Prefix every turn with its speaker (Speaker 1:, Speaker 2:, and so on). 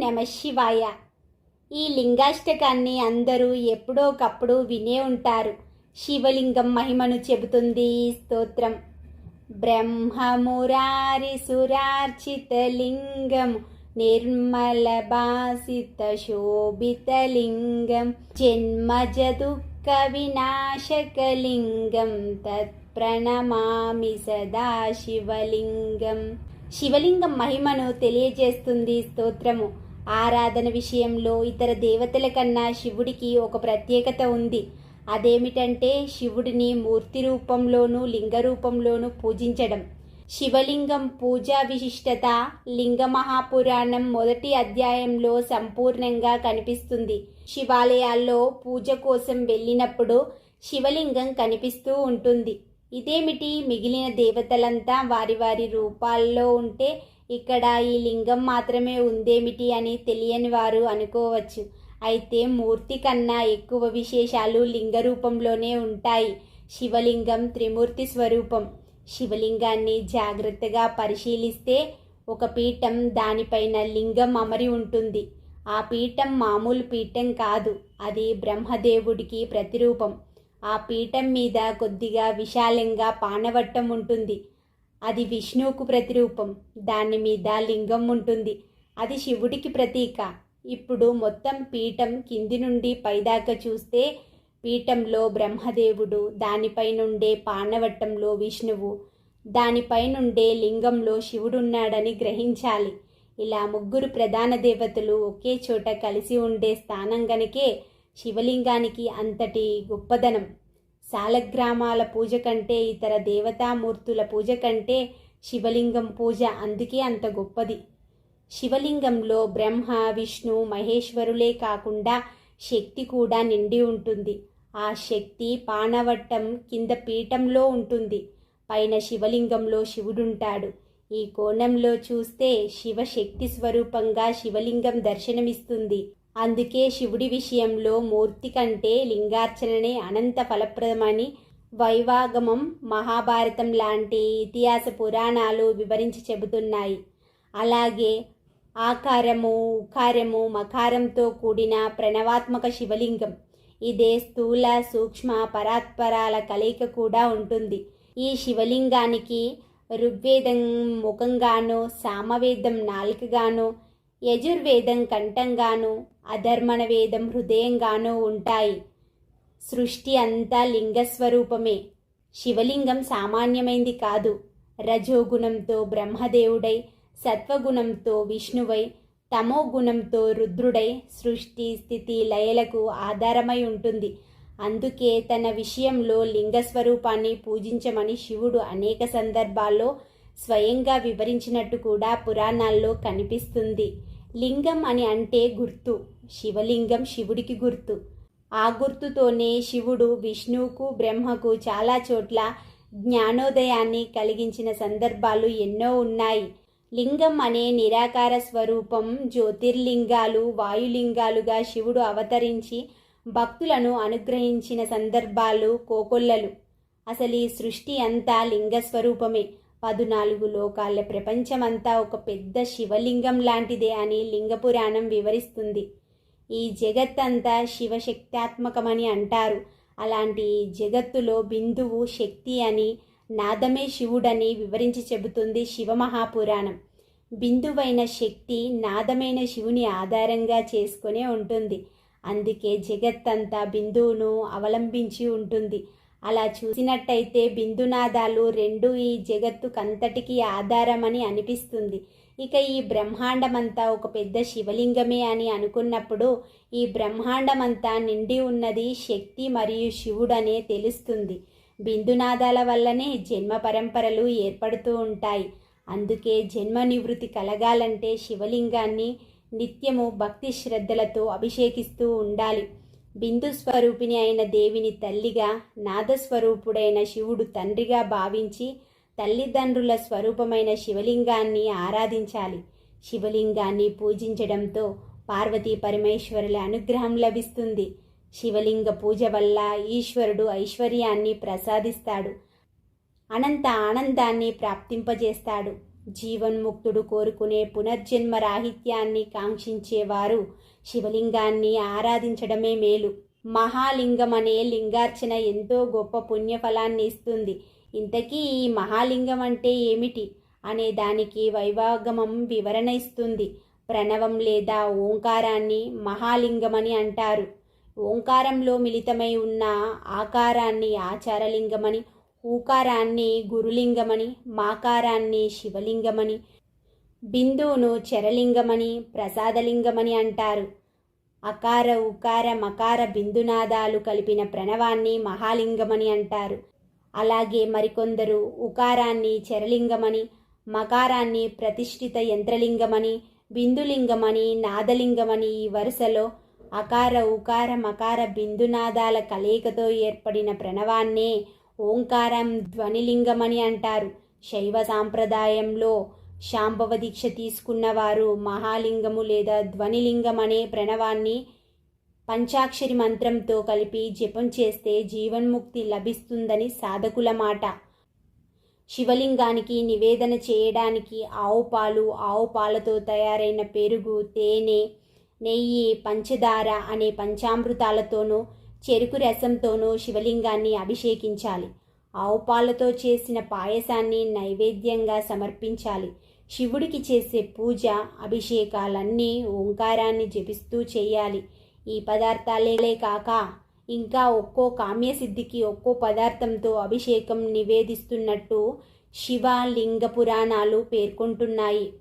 Speaker 1: నమఃశివాయ. ఈ లింగాష్టకాన్ని అందరూ ఎప్పుడోకప్పుడు వినే ఉంటారు. శివలింగం మహిమను చెబుతుంది ఈ స్తోత్రం. బ్రహ్మమురారి సురార్చితలింగం నిర్మల భాసిత శోభితలింగం జన్మజ దుఃఖ వినాశకలింగం తత్ప్రణమామి సదా శివలింగం. శివలింగం మహిమను తెలియజేస్తుంది స్తోత్రము. ఆరాధన విషయంలో ఇతర దేవతల కన్నా శివుడికి ఒక ప్రత్యేకత ఉంది. అదేమిటంటే శివుడిని మూర్తి రూపంలోనూ లింగ రూపంలోనూ పూజించడం. శివలింగం పూజా విశిష్టత లింగ మహాపురాణం మొదటి అధ్యాయంలో సంపూర్ణంగా కనిపిస్తుంది. శివాలయాల్లో పూజ కోసం వెళ్ళినప్పుడు శివలింగం కనిపిస్తూ ఉంటుంది. ఇదేమిటి, మిగిలిన దేవతలంతా వారి వారి రూపాల్లో ఉంటే ఇక్కడ ఈ లింగం మాత్రమే ఉందేమిటి అని తెలియని వారు అనుకోవచ్చు. అయితే మూర్తి కన్నా ఎక్కువ విశేషాలు లింగ రూపంలోనే ఉంటాయి. శివలింగం త్రిమూర్తి స్వరూపం. శివలింగాన్ని జాగ్రత్తగా పరిశీలిస్తే ఒక పీఠం, దానిపైన లింగం అమరి ఉంటుంది. ఆ పీఠం మామూలు పీఠం కాదు, అది బ్రహ్మదేవుడికి ప్రతిరూపం. ఆ పీఠం మీద కొద్దిగా విశాలంగా పానవట్టం ఉంటుంది, అది విష్ణువుకు ప్రతిరూపం. దాని మీద లింగం ఉంటుంది, అది శివుడికి ప్రతీక. ఇప్పుడు మొత్తం పీఠం కింది నుండి పైదాకా చూస్తే పీఠంలో బ్రహ్మదేవుడు, దానిపైనుండే పానవట్టంలో విష్ణువు, దానిపైనుండే లింగంలో శివుడున్నాడని గ్రహించాలి. ఇలా ముగ్గురు ప్రధాన దేవతలు ఒకే చోట కలిసి ఉండే స్థానం గనుకే శివలింగానికి అంతటి గొప్పదనం. సాలగ్రామాల పూజ కంటే, ఇతర దేవతామూర్తుల పూజ కంటే శివలింగం పూజ అందుకే అంత గొప్పది. శివలింగంలో బ్రహ్మ, విష్ణు, మహేశ్వరులే కాకుండా శక్తి కూడా నిండి ఉంటుంది. ఆ శక్తి పానవట్టం కింద పీఠంలో ఉంటుంది, పైన శివలింగంలో శివుడుంటాడు. ఈ కోణంలో చూస్తే శివశక్తి స్వరూపంగా శివలింగం దర్శనమిస్తుంది. అందుకే శివుడి విషయంలో మూర్తి కంటే లింగార్చననే అనంత ఫలప్రదమని వైవాగమం, మహాభారతం లాంటి ఇతిహాస పురాణాలు వివరించి చెబుతున్నాయి. అలాగే ఆకారము, ఉకారము, మకారంతో కూడిన ప్రణవాత్మక శివలింగం. ఇదే స్థూల, సూక్ష్మ, పరాత్పరాల కలయిక కూడా ఉంటుంది. ఈ శివలింగానికి ఋగ్వేదం ముఖంగానో, సామవేదం నాలుకగానో, యజుర్వేదం కంఠంగానో, అధర్మణ వేదం హృదయంగానో ఉంటాయి. సృష్టి అంతా లింగస్వరూపమే. శివలింగం సామాన్యమైంది కాదు. రజోగుణంతో బ్రహ్మదేవుడై, సత్వగుణంతో విష్ణువై, తమోగుణంతో రుద్రుడై సృష్టి స్థితి లయలకు ఆధారమై ఉంటుంది. అందుకే తన విషయంలో లింగస్వరూపాన్ని పూజించమని శివుడు అనేక సందర్భాల్లో స్వయంగా వివరించినట్టు కూడా పురాణాల్లో కనిపిస్తుంది. లింగం అని అంటే గుర్తు. శివలింగం శివుడికి గుర్తు. ఆ గుర్తుతోనే శివుడు విష్ణువుకు, బ్రహ్మకు చాలా చోట్ల జ్ఞానోదయాన్ని కలిగించిన సందర్భాలు ఎన్నో ఉన్నాయి. లింగం అనే నిరాకార స్వరూపం జ్యోతిర్లింగాలు, వాయులింగాలుగా శివుడు అవతరించి భక్తులను అనుగ్రహించిన సందర్భాలు కోకొల్లలు. అసలు ఈ సృష్టి అంతా లింగస్వరూపమే. 14 లోకాల ప్రపంచమంతా ఒక పెద్ద శివలింగం లాంటిదే అని లింగపురాణం వివరిస్తుంది. ఈ జగత్తంతా శివశక్త్యాత్మకమని అంటారు. అలాంటి జగత్తులో బిందువు శక్తి అని, నాదమే శివుడని వివరించి చెబుతుంది శివమహాపురాణం. బిందువైన శక్తి నాదమైన శివుని ఆధారంగా చేసుకునే ఉంటుంది. అందుకే జగత్తంతా బిందువును అవలంబించి ఉంటుంది. అలా చూసినట్టయితే బిందునాదాలు రెండు ఈ జగత్తుకంతటికీ ఆధారమని అనిపిస్తుంది. ఇక ఈ బ్రహ్మాండమంతా ఒక పెద్ద శివలింగమే అని అనుకున్నప్పుడు ఈ బ్రహ్మాండమంతా నిండి ఉన్నది శక్తి మరియు శివుడనే తెలుస్తుంది. బిందునాదాల వల్లనే జన్మ పరంపరలు ఏర్పడుతూ ఉంటాయి. అందుకే జన్మ నివృత్తి కలగాలంటే శివలింగాన్ని నిత్యము భక్తి శ్రద్ధలతో అభిషేకిస్తూ ఉండాలి. బిందు స్వరూపిణి అయిన దేవిని తల్లిగా, నాదస్వరూపుడైన శివుడు తండ్రిగా భావించి తల్లిదండ్రుల స్వరూపమైన శివలింగాన్ని ఆరాధించాలి. శివలింగాన్ని పూజించడంతో పార్వతీ పరమేశ్వరుల అనుగ్రహం లభిస్తుంది. శివలింగ పూజ వల్ల ఈశ్వరుడు ఐశ్వర్యాన్ని ప్రసాదిస్తాడు, అనంత ఆనందాన్ని ప్రాప్తింపజేస్తాడు. జీవన్ముక్తుడు కోరుకునే పునర్జన్మ రాహిత్యాన్ని కాంక్షించేవారు శివలింగాన్ని ఆరాధించడమే మేలు. మహాలింగం అనే లింగార్చన ఎంతో గొప్ప పుణ్యఫలాన్ని ఇస్తుంది. ఇంతకీ ఈ మహాలింగం అంటే ఏమిటి అనే దానికి వైవాగమం వివరణ ఇస్తుంది. ప్రణవం లేదా ఓంకారాన్ని మహాలింగమని అంటారు. ఓంకారంలో మిళితమై ఉన్న ఆకారాన్ని ఆచారలింగమని, ఊకారాన్ని గురులింగమని, మాకారాన్ని శివలింగమని, బిందువును చరలింగమని, ప్రసాదలింగమని అంటారు. అకార ఉకార మకార బిందునాదాలు కలిపిన ప్రణవాన్ని మహాలింగమని అంటారు. అలాగే మరికొందరు ఉకారాన్ని చరలింగమని, మకారాన్ని ప్రతిష్ఠిత యంత్రలింగమని, బిందులింగమని, నాదలింగమని ఈ వరుసలో అకార ఉకార మకార బిందునాదాల కలయికతో ఏర్పడిన ప్రణవాన్నే ఓంకారం ధ్వనిలింగమని అంటారు. శైవ సాంప్రదాయంలో శాంభవ దీక్ష తీసుకున్నవారు మహాలింగము లేదా ధ్వనిలింగం అనే ప్రణవాన్ని పంచాక్షరి మంత్రంతో కలిపి జపం చేస్తే జీవన్ముక్తి లభిస్తుందని సాధకుల మాట. శివలింగానికి నివేదన చేయడానికి ఆవు పాలు, ఆవు పాలతో తయారైన పెరుగు, తేనె, నెయ్యి, పంచదార అనే పంచామృతాలతోనూ చెరుకు రసంతోనూ శివలింగాన్ని అభిషేకించాలి. ఆవు పాలతో చేసిన పాయసాన్ని నైవేద్యంగా సమర్పించాలి. శివుడికి చేసే పూజ, అభిషేకాలన్నీ ఓంకారాన్ని జపిస్తూ చేయాలి. ఈ పదార్థాలే కాక ఇంకా ఒక్కో కామ్యసిద్ధికి ఒక్కో పదార్థంతో అభిషేకం నివేదిస్తున్నట్టు శివ లింగ పురాణాలు పేర్కొంటున్నాయి.